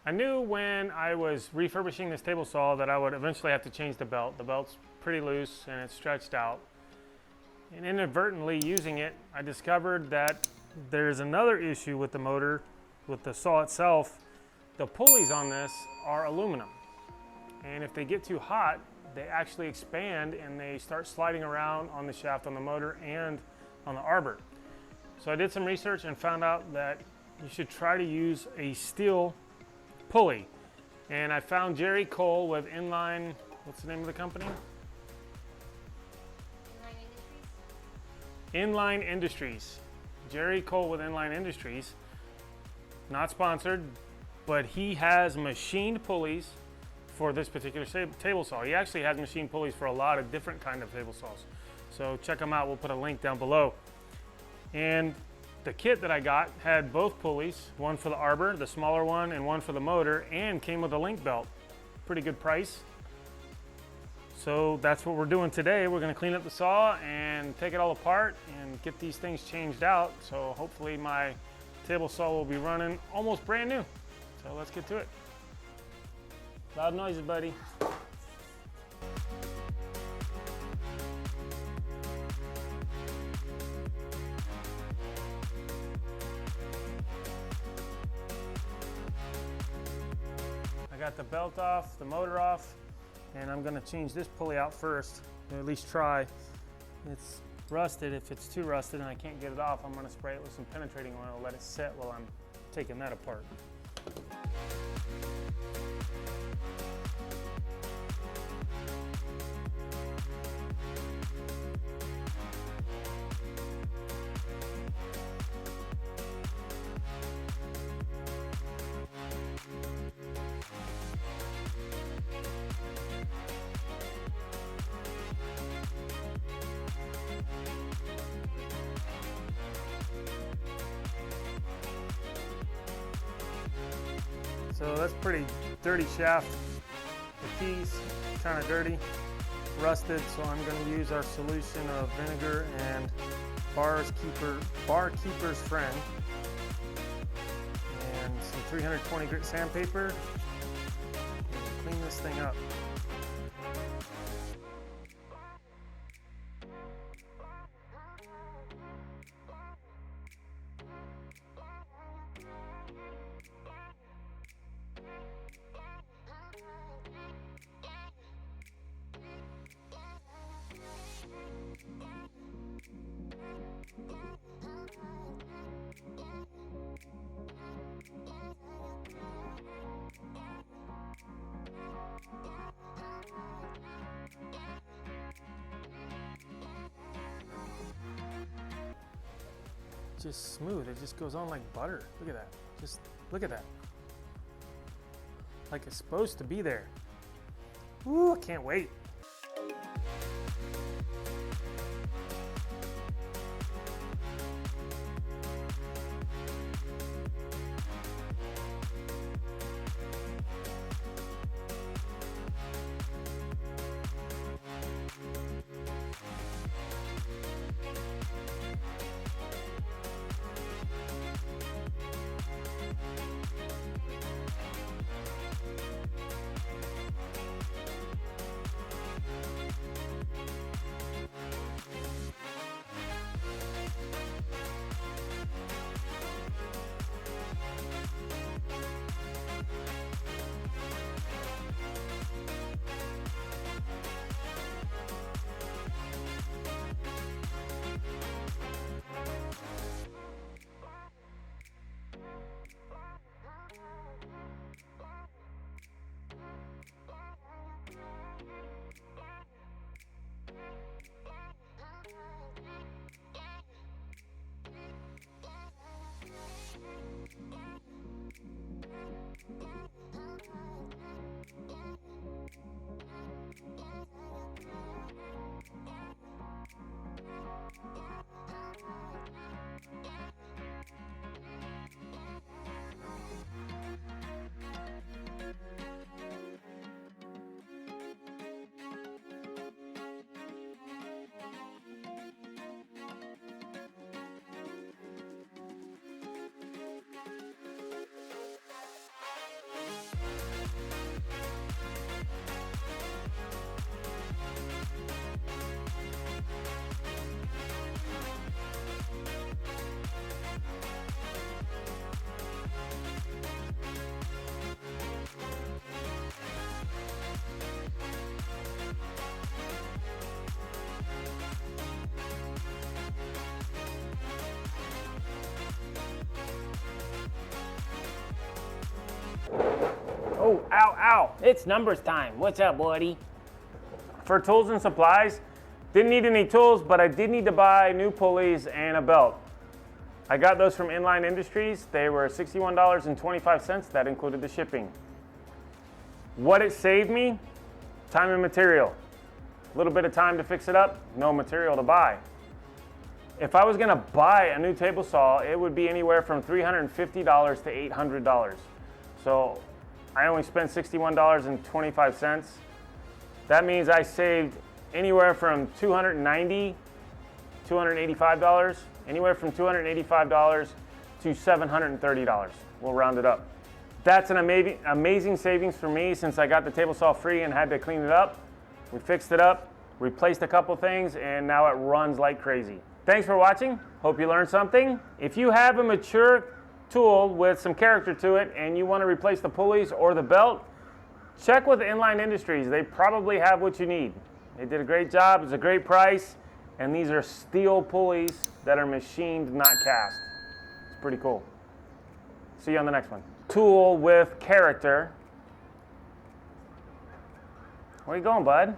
I knew when I was refurbishing this table saw that I would eventually have to change the belt. The belt's pretty loose and it's stretched out. And inadvertently using it, I discovered that there's another issue with the motor, with the saw itself. The pulleys on this are aluminum. And if they get too hot, they actually expand and they start sliding around on the shaft on the motor and on the arbor. So I did some research and found out that you should try to use a steel pulley. And I found Jerry Cole with Inline, what's the name of the company? Inline Industries. Jerry Cole with Inline Industries. Not sponsored, but he has machined pulleys for this particular table saw. He actually has machined pulleys for a lot of different kind of table saws. So check them out, we'll put a link down below. And the kit that I got had both pulleys, one for the arbor, the smaller one, and one for the motor, and came with a link belt. Pretty good price. So that's what we're doing today. We're gonna clean up the saw and take it all apart and get these things changed out. So hopefully my table saw will be running almost brand new. So let's get to it. Loud noises, buddy. I got the belt off, the motor off, and I'm gonna change this pulley out first, or at least try. It's rusted. If it's too rusted and I can't get it off, I'm gonna spray it with some penetrating oil, let it set while I'm taking that apart. So that's pretty dirty shaft. The keys kind of dirty, rusted, so I'm going to use our solution of vinegar and bar keeper's friend and some 320 grit sandpaper and clean this thing up. Just smooth, it just goes on like butter. Look at that, just look at that. Like it's supposed to be there. Ooh, I can't wait. Oh, ow, ow. It's numbers time. What's up, buddy? For tools and supplies, didn't need any tools, but I did need to buy new pulleys and a belt. I got those from Inline Industries. They were $61.25. That included the shipping. What it saved me? Time and material. A little bit of time to fix it up, no material to buy. If I was gonna buy a new table saw, it would be anywhere from $350 to $800. So I only spent $61.25. That means I saved anywhere from $290, $285, anywhere from $285 to $730. We'll round it up. That's an amazing savings for me since I got the table saw free and had to clean it up. We fixed it up, replaced a couple things, and now it runs like crazy. Thanks for watching. Hope you learned something. If you have a mature tool with some character to it and you want to replace the pulleys or the belt, check with Inline Industries. They probably have what you need. They did a great job. It's a great price. And these are steel pulleys that are machined, not cast. It's pretty cool. See you on the next one. Tool with character. Where you going, bud?